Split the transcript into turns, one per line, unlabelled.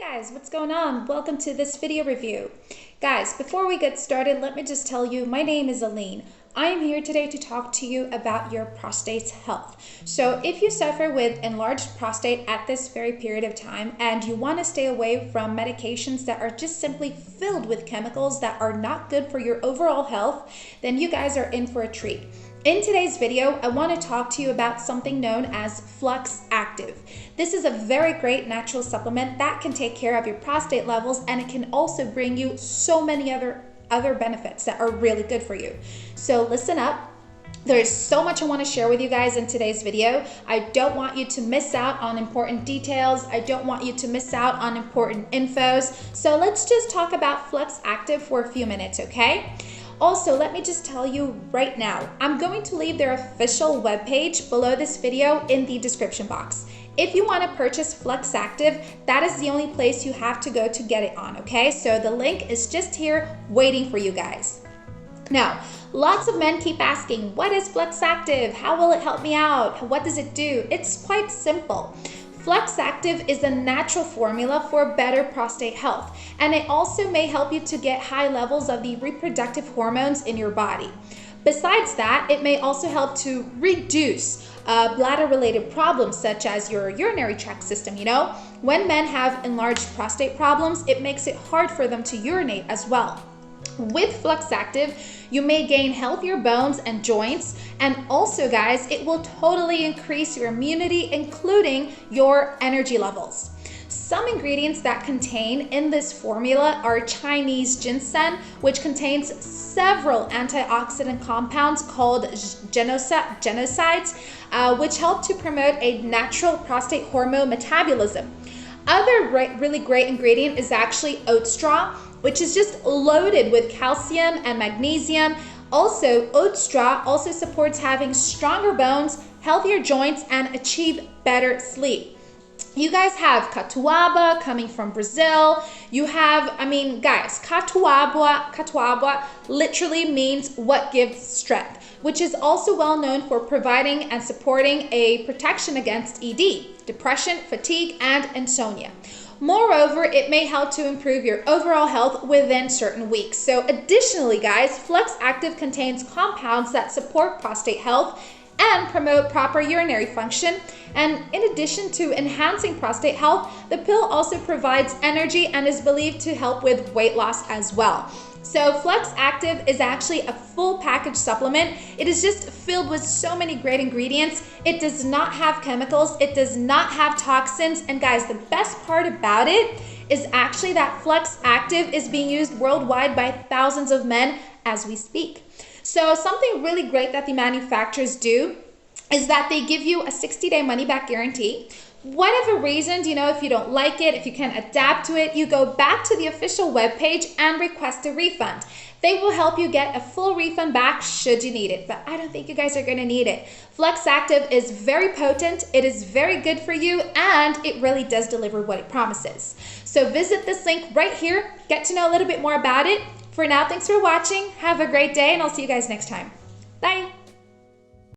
Guys, what's going on? Welcome to this video review. Guys, before we get started, let me just tell you, my name is Aline. I am here today to talk to you about your prostate's health. So if you suffer with enlarged prostate at this very period of time and you want to stay away from medications that are just simply filled with chemicals that are not good for your overall health, then you guys are in for a treat. In today's video, I want to talk to you about something known as Fluxactive. This is a very great natural supplement that can take care of your prostate levels, and it can also bring you so many other benefits that are really good for you. So listen up. There's so much I want to share with you guys in today's video. I don't want you to miss out on important details. I don't want you to miss out on important infos. So let's just talk about Fluxactive for a few minutes, okay? Also, let me just tell you right now, I'm going to leave their official webpage below this video in the description box. If you want to purchase Fluxactive, that is the only place you have to go to get it on, okay? So the link is just here waiting for you guys. Now, lots of men keep asking, what is Fluxactive? How will it help me out? What does it do? It's quite simple. Fluxactive is a natural formula for better prostate health, and it also may help you to get high levels of the reproductive hormones in your body. Besides that, it may also help to reduce bladder-related problems such as your urinary tract system. When men have enlarged prostate problems, it makes it hard for them to urinate as well. With Fluxactive, you may gain healthier bones and joints, and also guys, it will totally increase your immunity, including your energy levels. Some ingredients that contain in this formula are Chinese ginseng, which contains several antioxidant compounds called genocides, which help to promote a natural prostate hormone metabolism. Other really great ingredient is actually oat straw, which is just loaded with calcium and magnesium. Also, oat straw also supports having stronger bones, healthier joints, and achieve better sleep. You guys have catuaba coming from Brazil. You have, guys, catuaba literally means what gives strength, which is also well known for providing and supporting a protection against ED, depression, fatigue, and insomnia. Moreover, it may help to improve your overall health within certain weeks. So additionally, guys, Fluxactive contains compounds that support prostate health and promote proper urinary function. And in addition to enhancing prostate health, the pill also provides energy and is believed to help with weight loss as well. So Fluxactive is actually a full package supplement. It is just filled with so many great ingredients. It does not have chemicals. It does not have toxins. And guys, the best part about it is actually that Fluxactive is being used worldwide by thousands of men as we speak. So something really great that the manufacturers do is that they give you a 60-day money-back guarantee. Whatever reasons, if you don't like it, if you can't adapt to it, you go back to the official webpage and request a refund. They will help you get a full refund back should you need it, but I don't think you guys are going to need it. Fluxactive is very potent, it is very good for you, and it really does deliver what it promises. So visit this link right here, get to know a little bit more about it. For now, thanks for watching, have a great day, and I'll see you guys next time. Bye!